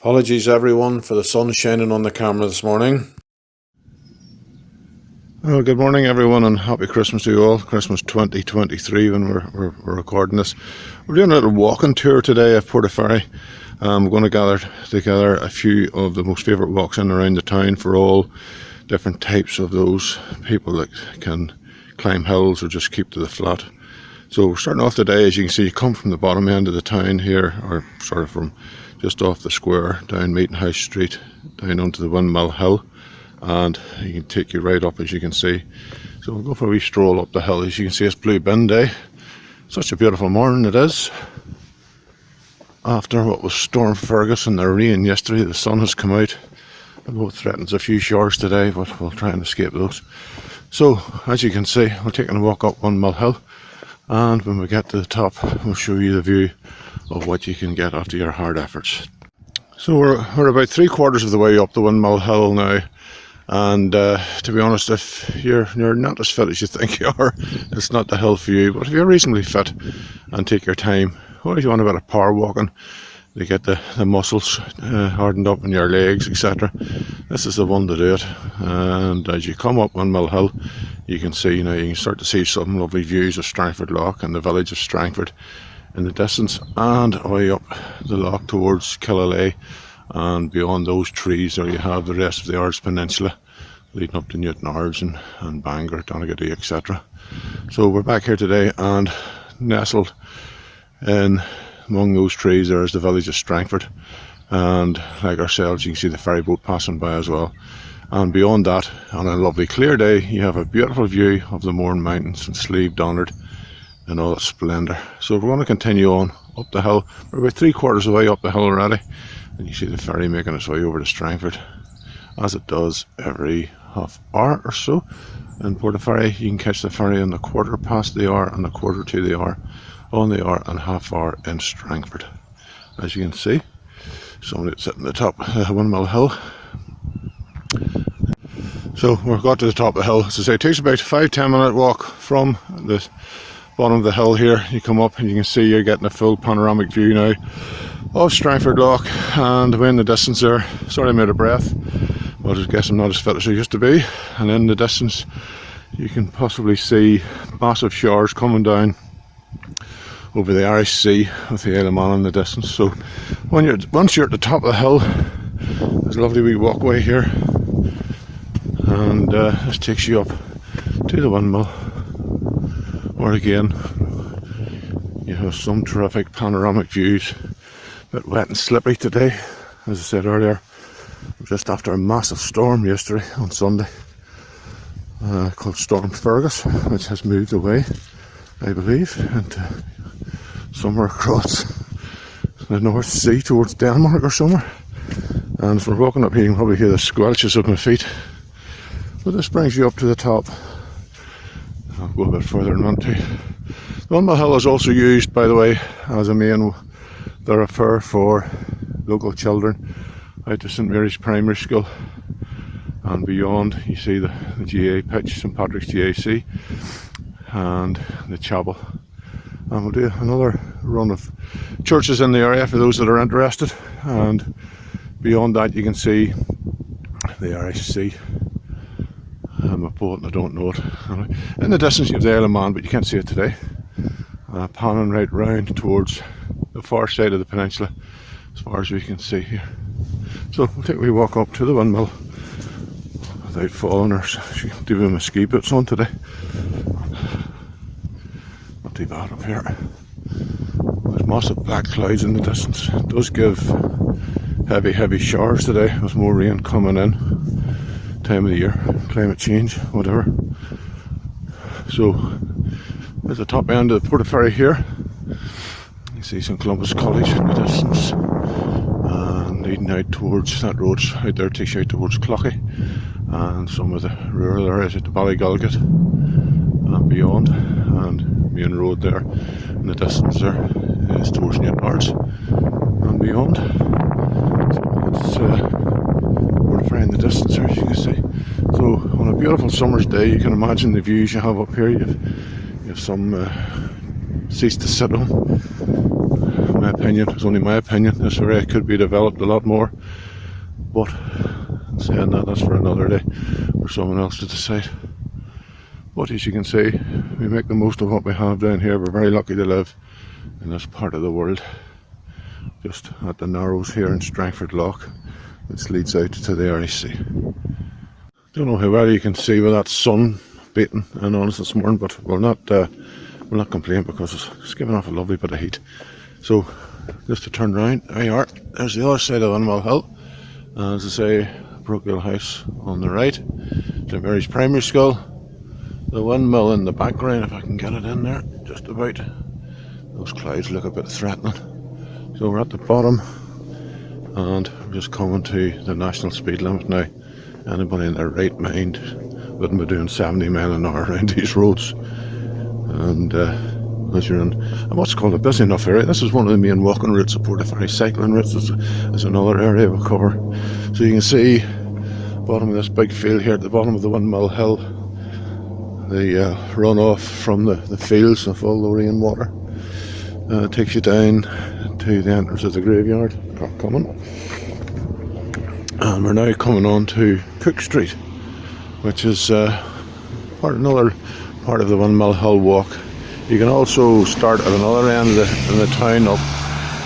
Apologies everyone for the sun shining on the camera this morning. Well, good morning everyone and happy Christmas to you all. Christmas 2023 when we're recording this. We're doing a little walking tour today of Portaferry. We're going to gather together a few of the most favourite walks in and around the town for all different types of those people that can climb hills or just keep to the flat. So we're starting off today, as you can see, you come from the bottom end of the town here, or sort of from just off the square, down Meeting House Street, down onto the Windmill Hill, and he can take you right up, as you can see. So we'll go for a wee stroll up the hill. As you can see, it's Blue Bin Day. Such a beautiful morning it is. After what was Storm Fergus and the rain yesterday, the sun has come out. Although it threatens a few showers today, but we'll try and escape those. So, as you can see, we're taking a walk up Windmill Hill, and when we get to the top, we'll show you the view of what you can get after your hard efforts. So we're about 3/4 of the way up the Windmill Hill now, and to be honest, if you're not as fit as you think you are, it's not the hill for you. But if you're reasonably fit and take your time, or if you want a bit of power walking to get the muscles hardened up in your legs, etc., this is the one to do it. And as you come up Windmill Hill, you can see now, you can start to see some lovely views of Strangford Lough and the village of Strangford in the distance, and away up the loch towards Killalay, and beyond those trees there you have the rest of the Ards Peninsula leading up to Newton Ards and Bangor, Donaghadee, etc. So we're back here today, and nestled in among those trees there is the village of Strangford, and like ourselves you can see the ferry boat passing by as well. And beyond that, on a lovely clear day, you have a beautiful view of the Mourne Mountains and Slieve Donard in all its splendour. So we're going to continue on up the hill. We're about 3/4 of the way up the hill already, and you see the ferry making its way over to Strangford, as it does every half hour or so. In Portaferry you can catch the ferry in the 1/4 the hour and the 1/4 the hour, on the hour and half hour in Strangford. As you can see, somebody sitting at the top of the Windmill Hill. So we've got to the top of the hill. As I say, it takes about a 5-10 minute walk from the bottom of the hill here. You come up and you can see you're getting a full panoramic view now of Strangford Lough, and away in the distance there, sorry I'm out of breath, but I guess I'm not as fit as I used to be, and in the distance you can possibly see massive showers coming down over the Irish Sea with the Isle of Man in the distance. So once you're at the top of the hill, there's a lovely wee walkway here, and this takes you up to the windmill, where again you have some terrific panoramic views. A bit wet and slippery today, as I said earlier, just after a massive storm yesterday on Sunday, called Storm Fergus, which has moved away, I believe, into somewhere across the North Sea towards Denmark or somewhere. And as we're walking up here, you can probably hear the squelches of my feet. But this brings you up to the top. I'll go a bit further and run to. The Windmill Hill is also used, by the way, as a main thoroughfare for local children out to St Mary's Primary School. And beyond you see the GA pitch, St Patrick's GAC, and the chapel. And we'll do another run of churches in the area for those that are interested. And beyond that you can see the Irish Sea. I'm a poet and I don't know it. In the distance you have the Isle of Man, but you can't see it today. Panning right round towards the far side of the peninsula, as far as we can see here. So we'll take a wee walk up to the windmill without falling, or doing my ski boots on today. Not too bad up here. There's massive black clouds in the distance. It does give heavy showers today, with more rain coming in. Time of the year, climate change, whatever. So at the top end of the Portaferry here, you see St Columbus College in the distance, and leading out towards that road out there takes you out towards Cloughey, and some of the rural areas at the Ballygulget and beyond, and main road there in the distance there is towards Newton Ards and beyond. So it's Portaferry in the distance there, as you can see. So on a beautiful summer's day, you can imagine the views you have up here. You have some seats to sit on, in my opinion, it's only my opinion, this area could be developed a lot more, but saying that, that's for another day, for someone else to decide. But as you can see, we make the most of what we have down here. We're very lucky to live in this part of the world, just at the Narrows here in Strangford Lough, which leads out to the Irish Sea. Don't know how well you can see with that sun beating in on us this morning, but we'll not complain because it's giving off a lovely bit of heat. So just to turn around, there you are, there's the other side of Windmill Hill, and as I say, Brookhill House on the right, St Mary's Primary School, the windmill in the background, if I can get it in there, just about. Those clouds look a bit threatening. So we're at the bottom, and we're just coming to the national speed limit now. Anybody in their right mind wouldn't be doing 70 miles an hour around these roads. And as you're in what's called a busy enough area, this is one of the main walking routes, support ferry cycling routes is another area we'll cover. So you can see bottom of this big field here at the bottom of the Windmill Hill, the runoff from the fields of all the rainwater. Takes you down to the entrance of the graveyard, coming. And we're now coming on to Cook Street, which is another part of the Windmill Hill walk. You can also start at another end in the town up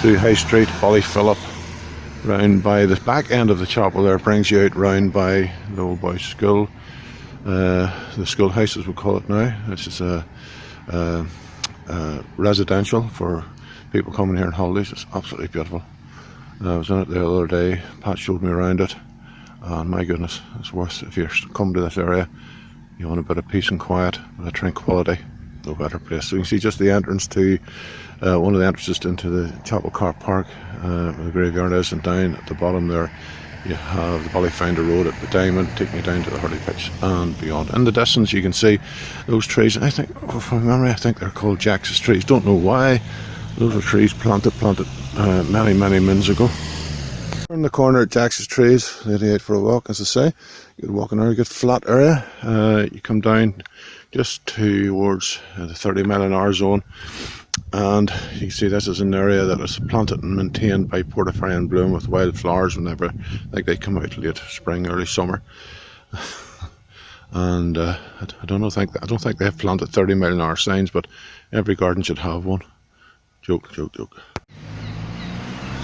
to High Street, Ballyphillip, round by the back end of the chapel there, brings you out round by the old boys' school, the schoolhouse as we call it now, which is residential for people coming here on holidays. It's absolutely beautiful. I was in it the other day, Pat showed me around it, and my goodness, it's worth, if you come to this area, you want a bit of peace and quiet, a bit of tranquility, no better place. So you can see just the entrance to, one of the entrances into the chapel car park, where the graveyard is, and down at the bottom there you have the Ballyfinder Road at the Diamond, taking you down to the hurley pitch and beyond. In the distance you can see those trees, I think, from memory, I think they're called Jacks's trees. Don't know why. Those are trees planted many moons ago. In the corner at Jacks's trees, lady out for a walk, as I say. Good walking area, good flat area. You come down just towards the 30 mile an hour zone, and you can see this is an area that is planted and maintained by Portaferry and Bloom with wildflowers whenever, like, they come out late spring, early summer. And I don't think they have planted 30 mile an hour signs, but every garden should have one. Joke.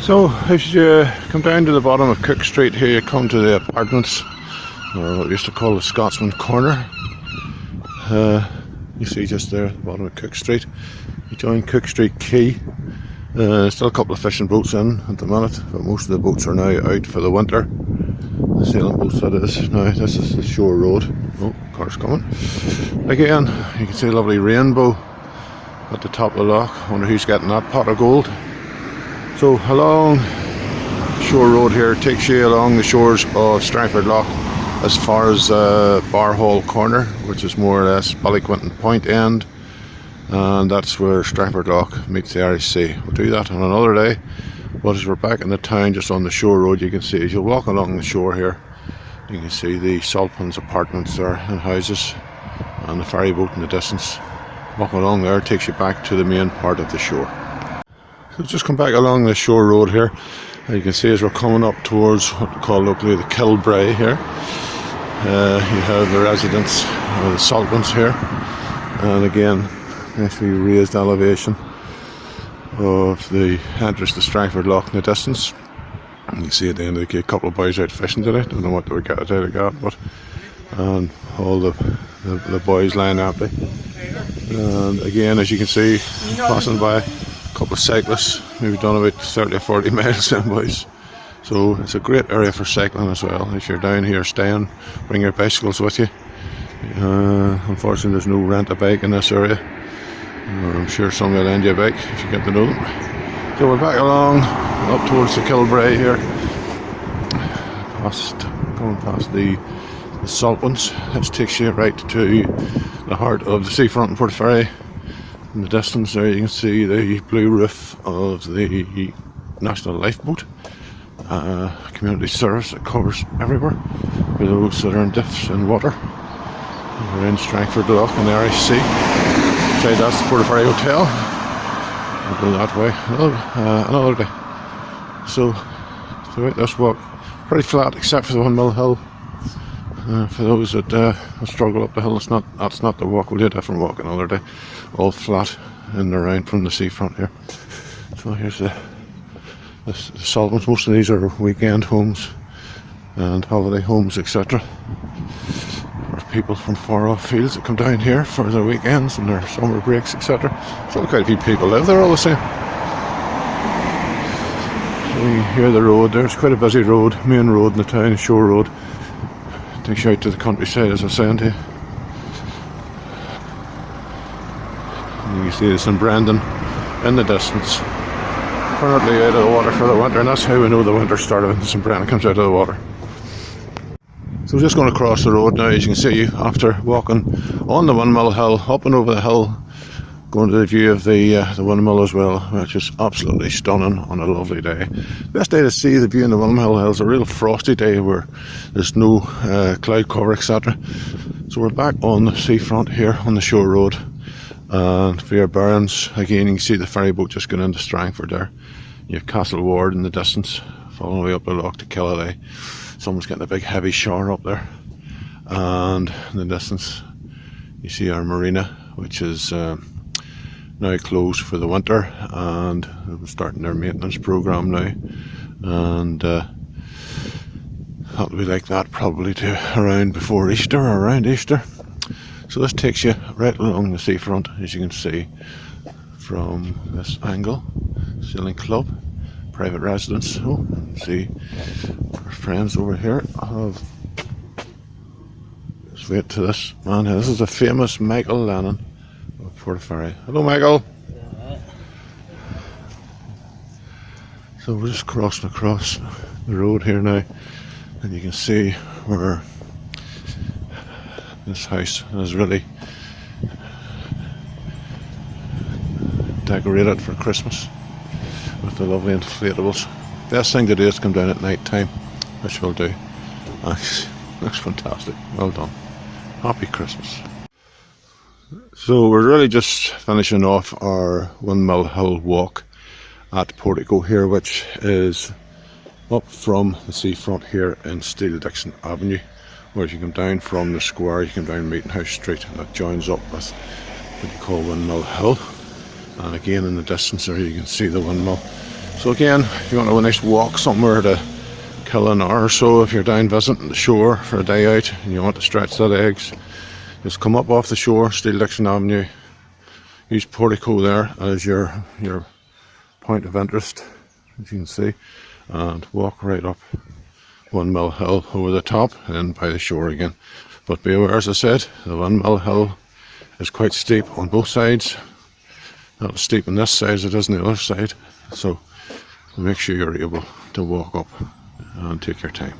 So as you come down to the bottom of Cook Street here, you come to the apartments, or what we used to call the Scotsman Corner. You see just there at the bottom of Cook Street. You join Cook Street Quay. Still a couple of fishing boats in at the minute, but most of the boats are now out for the winter. The sailing boats, that is. Now this is the Shore Road. Oh, car's coming. Again, you can see a lovely rainbow at the top of the loch. I wonder who's getting that pot of gold. So along Shore Road here takes you along the shores of Strangford Lough as far as Bar Hall Corner, which is more or less Ballyquinton Point end, and that's where Strangford Lough meets the Irish Sea. We'll do that on another day, but as we're back in the town just on the Shore Road, you can see as you walk along the shore here, you can see the Saltpans apartments there and houses, and the ferry boat in the distance. Walking along there takes you back to the main part of the shore. So just come back along the Shore Road here, and you can see as we're coming up towards what we call locally the Kilbray here. You have the residents, the Saltpans here, and again nicely raised elevation of the entrance to Strangford Lough in the distance. You can see at the end of the quay a couple of boys out fishing today. Don't know what they were getting out of that, but and all the boys lying empty. And again, as you can see, passing by a couple of cyclists, maybe done about 30 or 40 miles then, boys. So it's a great area for cycling as well. If you're down here staying, bring your bicycles with you. Unfortunately there's no rent a bike in this area. I'm sure somebody will lend you a bike if you get to know them. So we're back along up towards the Kilbray here, going past the Saltpans. This takes you right to the heart of the seafront in Portaferry. In the distance there you can see the blue roof of the National Lifeboat community service that covers everywhere for those that are in diffs in water. We're in Strangford Lough in the Irish Sea. Outside that's the Portaferry Hotel, We'll go that way another day. So throughout this walk, pretty flat except for the Windmill Hill. For those that struggle up the hill, that's not the walk. We'll do a different walk another day. All flat in and around from the seafront here. So here's the Solomons. Most of these are weekend homes and holiday homes, etc. There's people from far off fields that come down here for their weekends and their summer breaks, etc. So quite a few people live there all the same. So you hear the road. There's quite a busy road, main road in the town, Shore Road. Takes you out to the countryside, as I was saying to you. And you can see the St Brendan in the distance, currently out of the water for the winter, and that's how we know the winter started when the St Brendan comes out of the water. So we're just going to cross the road now, as you can see, after walking on the Windmill Hill, up and over the hill, going to the view of the windmill as well, which is absolutely stunning on a lovely day. Best day to see the view in the Windmill Hill is a real frosty day where there's no cloud cover, etc. So we're back on the seafront here on the Shore Road, and for your bearings, again you can see the ferry boat just going into Strangford there. You have Castle Ward in the distance, following way up the loch to Killaloe. Someone's getting a big heavy shower up there, and in the distance you see our marina, which is now closed for the winter, and they're starting their maintenance program now, and that'll be like that probably to around before Easter or around Easter. So this takes you right along the seafront, as you can see from this angle. Sailing club, private residence. Oh, see our friends over here have, just wait to this man here. This is the famous Michael Lennon of Portaferry. Hello, Michael. So we're just crossing across the road here now, and you can see where this house is really decorated for Christmas with the lovely inflatables. Best thing to do is come down at night time, which we'll do. Nice. Looks fantastic. Well done. Happy Christmas. So we're really just finishing off our Windmill Hill walk at Portico here, which is up from the seafront here in Steele Dixon Avenue. Whereas you come down from the square, you come down Meeting House Street, and that joins up with what you call Windmill Hill. And again in the distance there you can see the windmill. So again, if you want to have a nice walk somewhere to kill an hour or so, if you're down visiting the shore for a day out and you want to stretch the legs, just come up off the shore, Steele Dixon Avenue, use Portico there as your point of interest, as you can see, and walk right up Windmill Hill over the top and by the shore again. But be aware, as I said, the Windmill Hill is quite steep on both sides. Not as steep on this side as it is on the other side, so make sure you're able to walk up and take your time.